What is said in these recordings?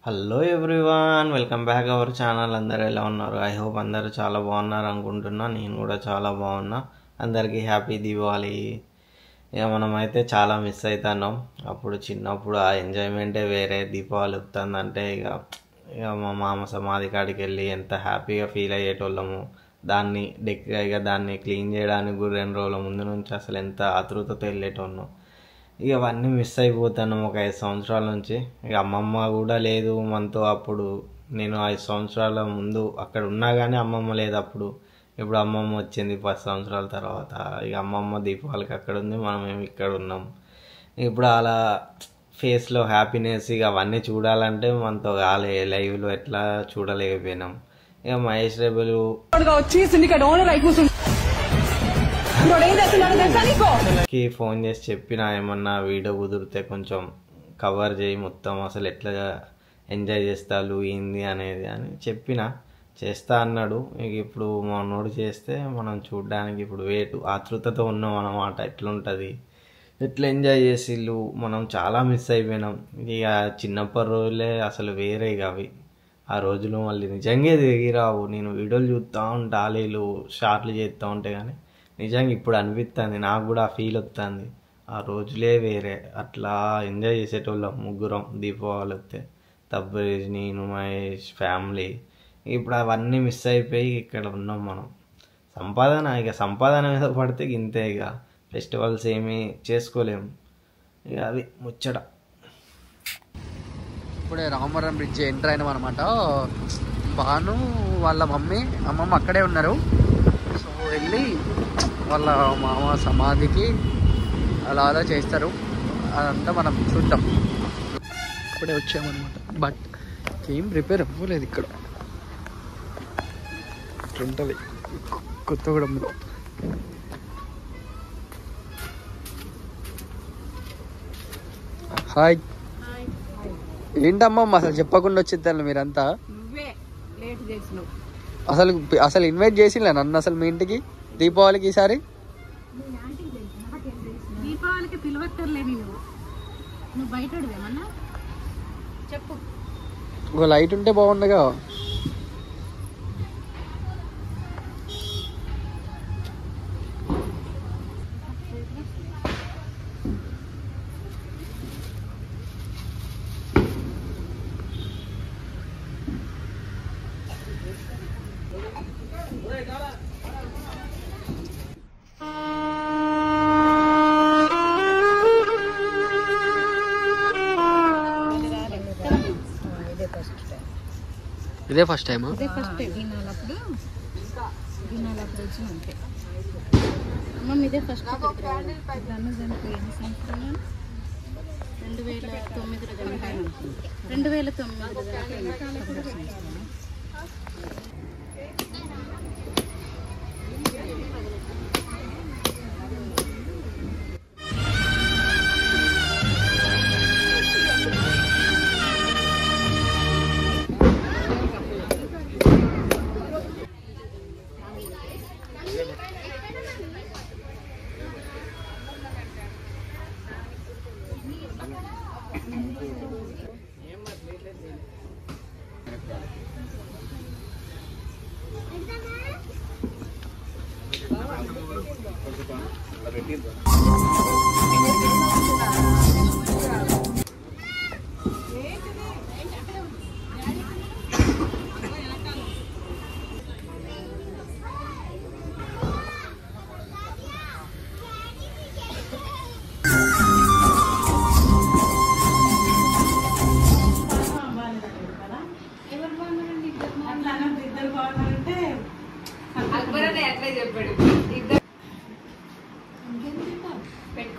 Hello everyone, welcome back our channel. అందరు ఎలా ఉన్నారు? ఐ హోప్ అందరూ చాలా బాగున్నారు అనుకుంటున్నా. నేను కూడా చాలా బాగున్నా. అందరికీ హ్యాపీ దీపావళి. ఇక మనమైతే చాలా మిస్ అవుతున్నాం. అప్పుడు చిన్నప్పుడు ఆ ఎంజాయ్మెంటే వేరే. దీపావళి వస్తుందంటే ఇక ఇక మా మామ సమాధి కాడికి వెళ్ళి ఎంత హ్యాపీగా ఫీల్ అయ్యేటోళ్ళము. దాన్ని క్లీన్ చేయడానికి కూడా 2 రోజుల ముందు నుంచి అసలు ఎంత ఆతృతతో వెళ్ళేటోళ్ళం. ఇక అవన్నీ మిస్ అయిపోతాను ఒక 5 సంవత్సరాల నుంచి. ఇక అమ్మమ్మ కూడా లేదు మనతో. అప్పుడు నేను 5 సంవత్సరాల ముందు అక్కడ ఉన్నా కానీ అమ్మమ్మ లేదు అప్పుడు. ఇప్పుడు అమ్మమ్మ వచ్చింది 10 సంవత్సరాల తర్వాత. ఇక అమ్మమ్మ దీపావళికి అక్కడ ఉంది, మేము ఇక్కడ ఉన్నాం. ఇప్పుడు అలా ఫేస్లో హ్యాపీనెస్ ఇక అవన్నీ చూడాలంటే మనతో కాలే. లైవ్లో ఎట్లా చూడలేకపోయినాం. ఇక మహేష్ రెబలు కి ఫోన్ చేసి చెప్పిన, ఏమన్నా వీడియో కుదిరితే కొంచెం కవర్ చేయి మొత్తం, అసలు ఎట్లా ఎంజాయ్ చేస్తాను ఏంది అనేది అని చెప్పిన. చేస్తా అన్నాడు. ఇక ఇప్పుడు మనోడు చేస్తే మనం చూడడానికి ఇప్పుడు ఆతృతతో ఉన్నాం అన్నమాట. ఎట్లుంటుంది, ఎట్లా ఎంజాయ్ చేసిళ్ళు, మనం చాలా మిస్ అయిపోయినాం. ఇక చిన్నప్పటి రోజులే అసలు వేరే. ఇక అవి ఆ రోజులు మళ్ళీ నిజంగా దిగిరావు. నేను వీడియోలు చూస్తూ ఉంటా, ఆలీలు షార్ట్లు చేస్తూ ఉంటే కానీ నిజంగా ఇప్పుడు అనిపిస్తుంది, నాకు కూడా ఆ ఫీల్ వస్తుంది. ఆ రోజులే వేరే. అట్లా ఎంజాయ్ చేసేటోళ్ళం ముగ్గురం దీపావళి వస్తే. తబ్బేజ్, నేను, మహేష్, ఫ్యామిలీ. ఇప్పుడు అవన్నీ మిస్ అయిపోయి ఇక్కడ ఉన్నాం మనం. సంపాదన మీద పడితే ఇంతే. ఇక ఫెస్టివల్స్ ఏమీ చేసుకోలేము. ఇక అది ముచ్చట. ఇప్పుడే రామవరం బ్రిడ్జ్ ఎంటర్ అయినాం అనమాట. భాను వాళ్ళ అమ్మమ్మ అక్కడే ఉన్నారు. సో వెళ్ళి వాళ్ళ మామ సమాధికి అలా చేస్తారు. అదంతా మనం చూద్దాం. ఇప్పుడే వచ్చామన్నమాట. బట్ ఏం ప్రిపేర్ అవ్వలేదు ఇక్కడ. ఇట్లుంటుంది కొత్తగూడెంలో. హాయ్. ఏంటమ్మా అసలు చెప్పకుండా వచ్చిద్దాను మీరంతా. అసలు ఇన్వైట్ చేసిలే నన్ను అసలు మీ ఇంటికి దీపావళికి. ఈసారి దీపావళికి పిలవక్కర్లేదు. నువ్వు బయట చెప్పు. ఒక లైట్ ఉంటే బాగుండగా. ఇదే ఫస్ట్ టైం వినాలప్పుడు వచ్చిన అంతే. అమ్మ ఇదే ఫస్ట్.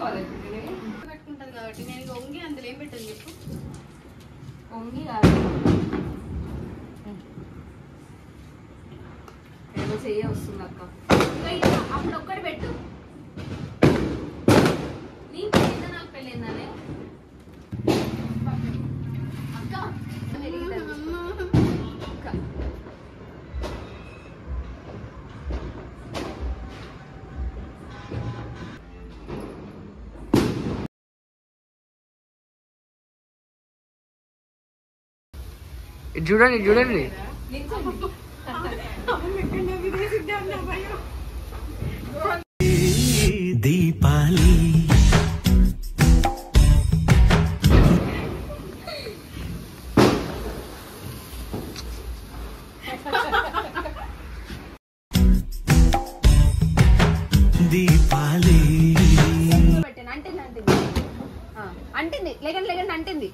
2009 పెట్టుకుంటది కాబట్టి నేను వంగి అందులో ఏం పెట్టాను చెప్పు. వంగి ఏదో చెయ్య వస్తుంది అక్క. అప్పుడు ఒక్కటి పెట్టు. నీ పెళ్ళిందా నాకు పెళ్ళిందానే అక్క. చూడండి చూడండి. దీపాలి దీపాలి అంటింది లేకండి లేకండి అంటింది.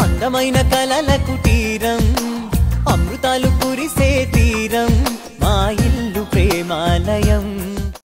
అందమైన కలల కుటీరం అమృతాలు కురిసే తీరం మా ఇల్లు ప్రేమాలయం.